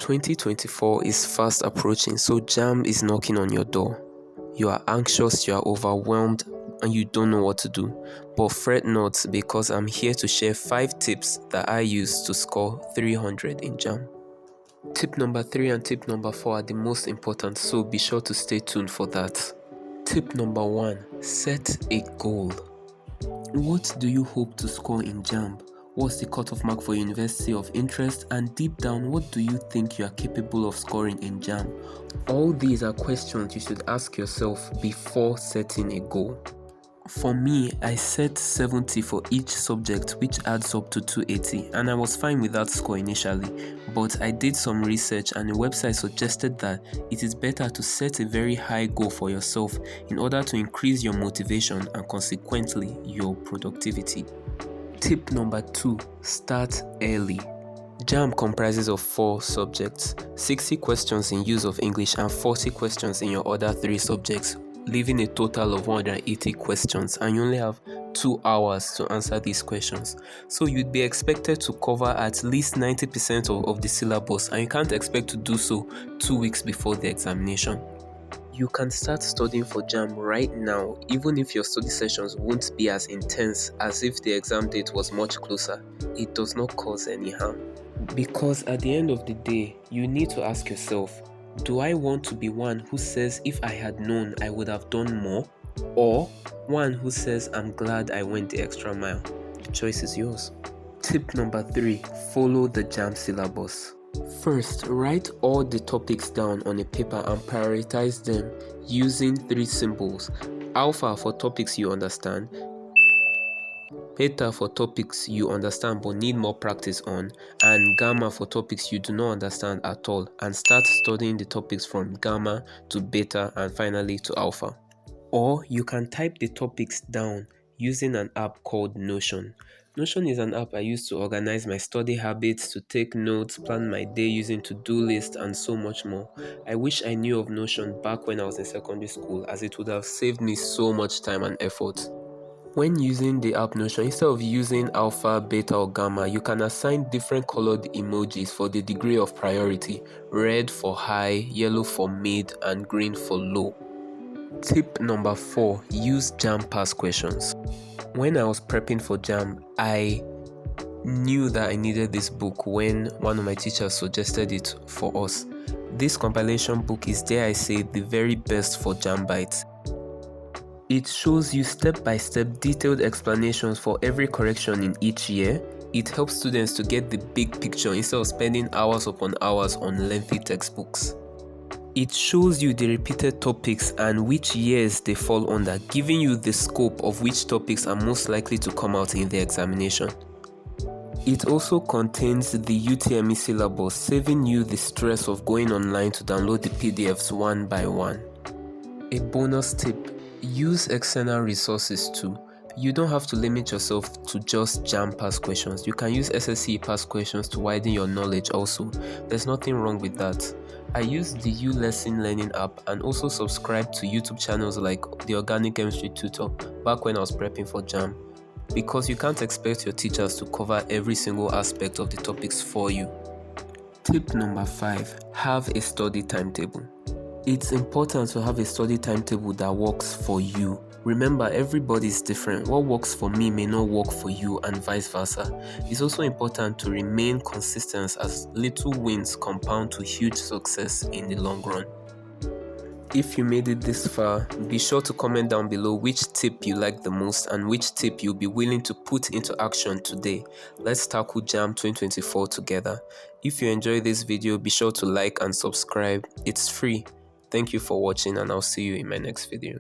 2024 is fast approaching, so JAMB is knocking on your door. You are anxious, you are overwhelmed, and you don't know what to do. But fret not, because I'm here to share 5 tips that I use to score 300 in JAMB. Tip number 3 and tip number 4 are the most important, so be sure to stay tuned for that. Tip number 1, set a goal. What do you hope to score in JAMB? What's the cutoff mark for university of interest? And deep down, what do you think you are capable of scoring in JAMB? All these are questions you should ask yourself before setting a goal. For me, I set 70 for each subject, which adds up to 280, and I was fine with that score initially, but I did some research and the website suggested that it is better to set a very high goal for yourself in order to increase your motivation and consequently your productivity. Tip number 2, start early. JAMB comprises of 4 subjects, 60 questions in use of English and 40 questions in your other 3 subjects, leaving a total of 180 questions, and you only have 2 hours to answer these questions. So you'd be expected to cover at least 90% of the syllabus, and you can't expect to do so 2 weeks before the examination. You can start studying for JAMB right now, even if your study sessions won't be as intense as if the exam date was much closer. It does not cause any harm. Because at the end of the day, you need to ask yourself, do I want to be one who says if I had known I would have done more? Or one who says I'm glad I went the extra mile? The choice is yours. Tip number 3, follow the JAMB syllabus. First, write all the topics down on a paper and prioritize them using 3 symbols. Alpha for topics you understand, Beta for topics you understand but need more practice on, and Gamma for topics you do not understand at all, and start studying the topics from Gamma to Beta and finally to Alpha. Or you can type the topics down using an app called Notion. Notion is an app I use to organize my study habits, to take notes, plan my day using to-do lists, and so much more. I wish I knew of Notion back when I was in secondary school, as it would have saved me so much time and effort. When using the app Notion, instead of using alpha, beta, or gamma, you can assign different colored emojis for the degree of priority: red for high, yellow for mid, and green for low. Tip number 4, use JAMB past questions. When I was prepping for JAMB, I knew that I needed this book when one of my teachers suggested it for us. This compilation book is, dare I say, the very best for Jambites. It shows you step-by-step detailed explanations for every correction in each year. It helps students to get the big picture instead of spending hours upon hours on lengthy textbooks. It shows you the repeated topics and which years they fall under, giving you the scope of which topics are most likely to come out in the examination. It also contains the UTME syllabus, saving you the stress of going online to download the PDFs one by one. A bonus tip: use external resources too. You don't have to limit yourself to just JAMB past questions. You can use SSC past questions to widen your knowledge also. There's nothing wrong with that. I use the U-Lesson Learning app and also subscribe to YouTube channels like the Organic Chemistry Tutor back when I was prepping for JAMB, because you can't expect your teachers to cover every single aspect of the topics for you. Tip number 5, have a study timetable. It's important to have a study timetable that works for you. Remember, everybody is different. What works for me may not work for you, and vice versa. It's also important to remain consistent, as little wins compound to huge success in the long run. If you made it this far, be sure to comment down below which tip you like the most and which tip you'll be willing to put into action today. Let's tackle JAMB 2024 together. If you enjoyed this video, be sure to like and subscribe. It's free. Thank you for watching, and I'll see you in my next video.